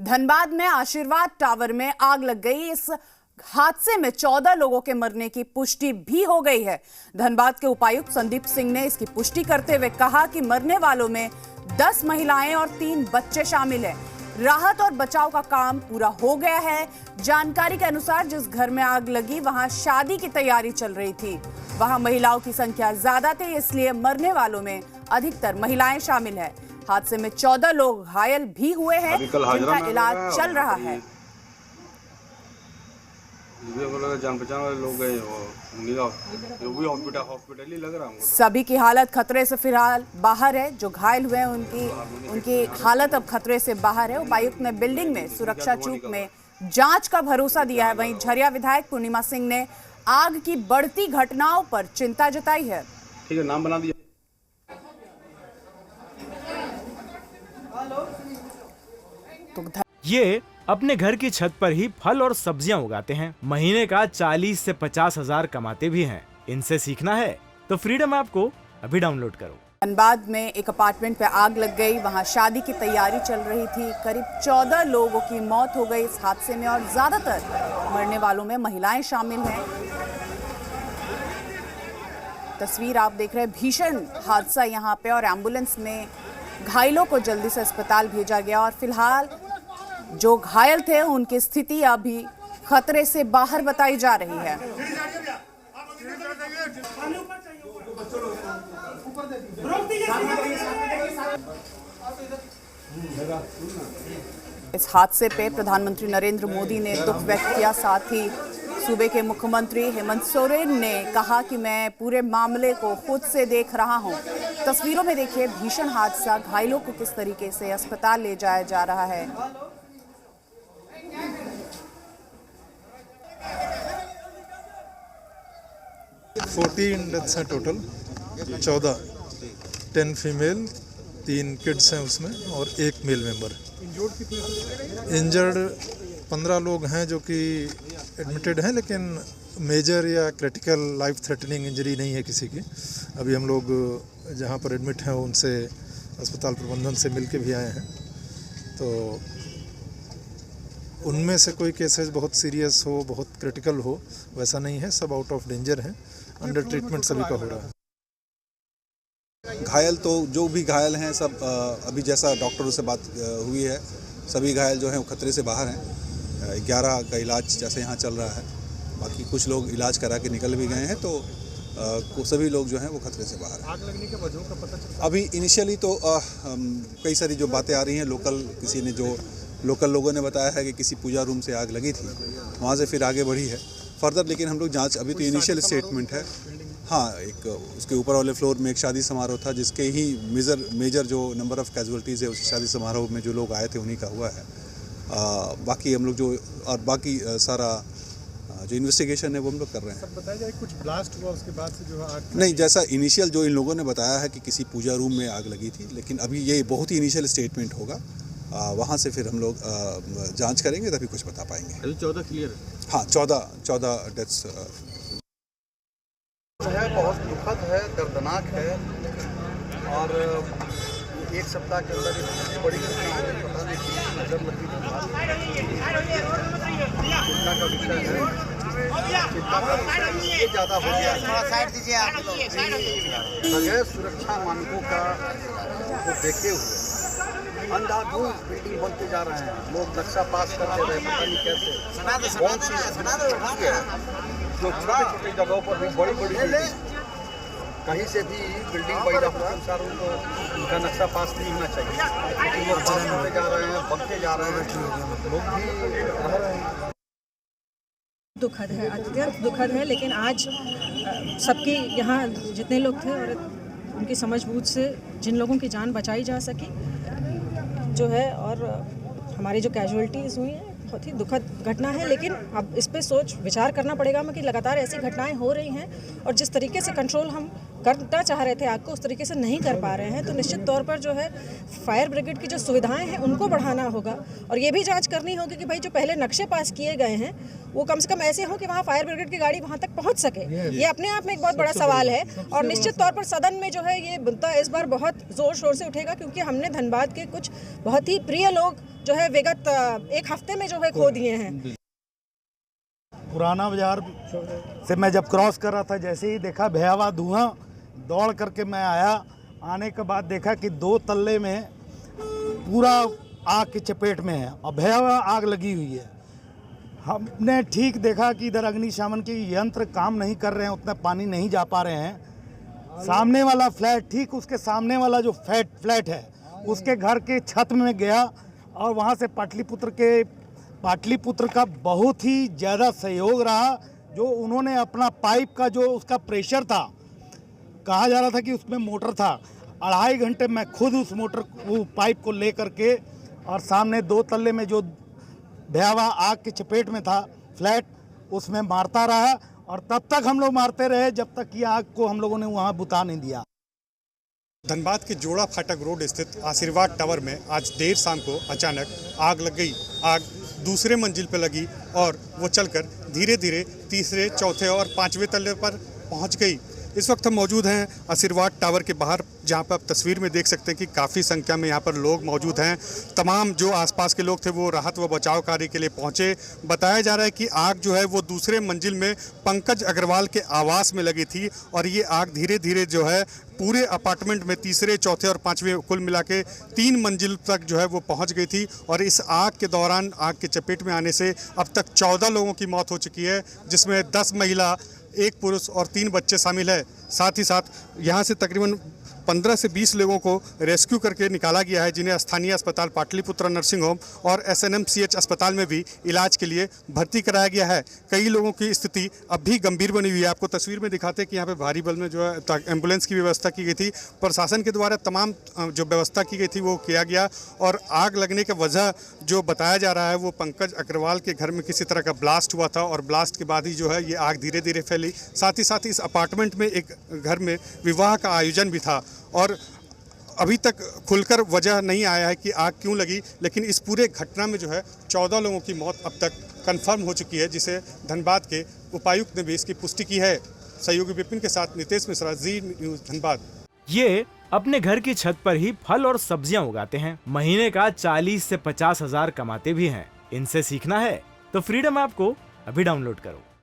धनबाद में आशीर्वाद टावर में आग लग गई। इस हादसे में 14 लोगों के मरने की पुष्टि भी हो गई है। धनबाद के उपायुक्त संदीप सिंह ने इसकी पुष्टि करते हुए कहा कि मरने वालों में 10 महिलाएं और 3 बच्चे शामिल हैं। राहत और बचाव का काम पूरा हो गया है। जानकारी के अनुसार जिस घर में आग लगी वहां शादी की तैयारी चल रही थी। वहां महिलाओं की संख्या ज्यादा थी, इसलिए मरने वालों में अधिकतर महिलाएं शामिल है। हादसे में 14 लोग घायल भी हुए हैं, जिनका इलाज चल रहा है। जान पहचान वाले लोग गए हॉस्पिटल ही लग रहा है। सभी की हालत खतरे से फिलहाल बाहर है। जो घायल हुए हैं उनकी हालत अब खतरे से बाहर है। उपायुक्त ने बिल्डिंग में सुरक्षा चूक में जांच का भरोसा दिया है। वहीं झरिया विधायक पूर्णिमा सिंह ने आग की बढ़ती घटनाओं पर चिंता जताई है। ठीक है, नाम बना दिया। ये अपने घर की छत पर ही फल और सब्जियां उगाते हैं। महीने का 40 से 50 हजार कमाते भी हैं। इनसे सीखना है तो फ्रीडम ऐप को अभी डाउनलोड करो। धनबाद में एक अपार्टमेंट पे आग लग गई। वहां शादी की तैयारी चल रही थी। करीब 14 लोगों की मौत हो गई इस हादसे में और ज्यादातर मरने वालों में महिलाएं शामिल हैं। तस्वीर आप देख रहे हैं। भीषण हादसा यहाँ पे और एम्बुलेंस में घायलों को जल्दी से अस्पताल भेजा गया और फिलहाल जो घायल थे उनकी स्थिति अभी खतरे से बाहर बताई जा रही है। इस हादसे पे प्रधानमंत्री नरेंद्र मोदी ने दुख व्यक्त किया। साथ ही सूबे के मुख्यमंत्री हेमंत सोरेन ने कहा कि मैं पूरे मामले को खुद से देख रहा हूं। तस्वीरों में देखिए भीषण हादसा, घायलों को किस तरीके से अस्पताल ले जाया जा रहा है। 14 डेथ्स हैं टोटल, 10 फीमेल, 3 किड्स हैं उसमें और 1 मेल मेंबर। इंजर्ड 15 लोग हैं जो कि एडमिटेड हैं, लेकिन मेजर या क्रिटिकल लाइफ थ्रेटनिंग इंजरी नहीं है किसी की। अभी हम लोग जहां पर एडमिट हैं उनसे अस्पताल प्रबंधन से मिल के भी आए हैं, तो उनमें से कोई केसेस बहुत सीरियस हो, बहुत क्रिटिकल हो, वैसा नहीं है। सब आउट ऑफ डेंजर हैं। अंडर ट्रीटमेंट सभी का हो रहा है। घायल तो जो भी घायल हैं सब अभी जैसा डॉक्टरों से बात हुई है, सभी घायल जो हैं वो खतरे से बाहर हैं। 11 का इलाज जैसे यहाँ चल रहा है। बाकी कुछ लोग इलाज करा के निकल भी गए हैं, तो सभी लोग जो हैं वो खतरे से बाहर हैं। आग लगने के वजहों का पता चला? अभी इनिशियली तो कई सारी जो बातें आ रही हैं, लोकल लोगों ने बताया है कि किसी पूजा रूम से आग लगी थी, वहाँ से फिर आगे बढ़ी है फर्दर। लेकिन हम लोग जांच, अभी तो इनिशियल स्टेटमेंट है। हाँ, एक उसके ऊपर वाले फ्लोर में एक शादी समारोह था, जिसके ही मेजर जो नंबर ऑफ़ कैजुअल्टीज़ है उस शादी समारोह में जो लोग आए थे उन्हीं का हुआ है। बाकी हम लोग जो और बाकी सारा जो इन्वेस्टिगेशन है वो हम लोग कर रहे हैं। सब बताया जाए कुछ ब्लास्ट हुआ उसके बाद से जो आग? नहीं, जैसा इनिशियल जो इन लोगों ने बताया है कि किसी पूजा रूम में आग लगी थी, लेकिन अभी ये बहुत ही इनिशियल स्टेटमेंट होगा। वहाँ से फिर हम लोग जांच करेंगे तभी कुछ बता पाएंगे। अभी 14 क्लियर है। हाँ, 14 डेथ्स है। बहुत दुखद है, दर्दनाक है और एक सप्ताह के अंदर इतनी बड़ी घटना हो गई, पता नहीं किसी नजर लगी। चिंता का विषय है, चिंता का विषय ये ज़्यादा हो गया है। बगैर सुरक्षा मानकों का वो देखे हुए अंधाधुंध बिल्डिंग बनते जा रहे हैं। लोग नक्शा पास करते रहे, पता नहीं कैसे कौन सी है जो छोटे जगहों पर भी बड़ी बिल्डिंग, कहीं से भी बिल्डिंग पैदा हो अनुसार उनको उनका नक्शा पास नहीं होना चाहिए। लेकिन लोग पास करते जा रहे हैं, बनते जा रहे हैं, लोग भी रह रहे हैं। दुखद है, अत्यंत दुखद है। लेकिन आज सबकी यहाँ जितने लोग थे और उनकी समझबूझ से जिन लोगों की जान बचाई जा सकी जो है, और हमारी जो कैजुअल्टीज़ हुई हैं, बहुत ही दुखद घटना है। लेकिन अब इस पे विचार करना पड़ेगा कि लगातार ऐसी घटनाएं हो रही हैं और जिस तरीके से कंट्रोल हम करना चाह रहे थे आग को, उस तरीके से नहीं कर पा रहे हैं। तो निश्चित तौर पर जो है फायर ब्रिगेड की जो सुविधाएं हैं उनको बढ़ाना होगा और ये भी जांच करनी होगी कि भाई जो पहले नक्शे पास किए गए हैं वो कम से कम ऐसे हो कि वहाँ फायर ब्रिगेड की गाड़ी वहाँ तक पहुँच सके। ये अपने आप में एक बहुत बड़ा सवाल है और निश्चित तौर पर सदन में जो है ये मुद्दा इस बार बहुत जोर शोर से उठेगा, क्योंकि हमने धनबाद के कुछ बहुत ही प्रिय लोग जो है विगत एक हफ्ते में जो है खो दिए हैं। पुराना बाजार से मैं जब क्रॉस कर रहा था, जैसे ही देखा भयावह धुआं, दौड़ करके मैं आया। आने के बाद देखा कि 2 तल्ले में पूरा आग की चपेट में है और भयावह आग लगी हुई है। हमने ठीक देखा कि इधर अग्निशमन के यंत्र काम नहीं कर रहे हैं, उतना पानी नहीं जा पा रहे हैं। सामने वाला फ्लैट, ठीक उसके सामने वाला जो फ्लैट है उसके घर के छत में गया और वहाँ से पाटलिपुत्र का बहुत ही ज़्यादा सहयोग रहा। जो उन्होंने अपना पाइप का जो उसका प्रेशर था, कहा जा रहा था कि उसमें मोटर था, 2.5 घंटे मैं खुद उस वो पाइप को ले करके और सामने 2 तल्ले में जो भयावह आग की चपेट में था फ्लैट, उसमें मारता रहा और तब तक हम लोग मारते रहे जब तक कि आग को हम लोगों ने वहाँ बुता नहीं दिया। धनबाद के जोड़ा फाटक रोड स्थित आशीर्वाद टावर में आज देर शाम को अचानक आग लग गई। आग दूसरे मंजिल पर लगी और वो चलकर धीरे धीरे तीसरे, चौथे और 5वें तल्ले पर पहुंच गई। इस वक्त हम मौजूद हैं आशीर्वाद टावर के बाहर, जहां पर आप तस्वीर में देख सकते हैं कि काफ़ी संख्या में यहां पर लोग मौजूद हैं। तमाम जो आसपास के लोग थे वो राहत व बचाव कार्य के लिए पहुंचे। बताया जा रहा है कि आग जो है वो दूसरे मंजिल में पंकज अग्रवाल के आवास में लगी थी और ये आग धीरे धीरे जो है पूरे अपार्टमेंट में तीसरे, चौथे और 5वें कुल मिला के 3 मंजिल तक जो है वो पहुंच गई थी। और इस आग के दौरान, आग के चपेट में आने से अब तक 14 लोगों की मौत हो चुकी है, जिसमें 10 महिला, 1 पुरुष और 3 बच्चे शामिल है। साथ ही साथ यहाँ से तकरीबन 15 से 20 लोगों को रेस्क्यू करके निकाला गया है, जिन्हें स्थानीय अस्पताल पाटलिपुत्र नर्सिंग होम और SNMCH अस्पताल में भी इलाज के लिए भर्ती कराया गया है। कई लोगों की स्थिति अब भी गंभीर बनी हुई है। आपको तस्वीर में दिखाते हैं कि यहाँ पे भारी बल में जो है एम्बुलेंस की व्यवस्था की गई थी। प्रशासन के द्वारा तमाम जो व्यवस्था की गई थी वो किया गया और आग लगने की वजह जो बताया जा रहा है वो पंकज अग्रवाल के घर में किसी तरह का ब्लास्ट हुआ था और ब्लास्ट के बाद ही जो है ये आग धीरे धीरे फैली। साथ ही साथ इस अपार्टमेंट में एक घर में विवाह का आयोजन भी था और अभी तक खुलकर वजह नहीं आया है कि आग क्यों लगी, लेकिन इस पूरे घटना में जो है 14 लोगों की मौत अब तक कंफर्म हो चुकी है, जिसे धनबाद के उपायुक्त ने भी इसकी पुष्टि की है। सहयोगी विपिन के साथ नितेश मिश्रा, जी न्यूज़ धनबाद। ये अपने घर की छत पर ही फल और सब्जियां उगाते हैं। महीने का 40 से 50 हजार कमाते भी हैं। इनसे सीखना है तो फ्रीडम ऐप को अभी डाउनलोड करो।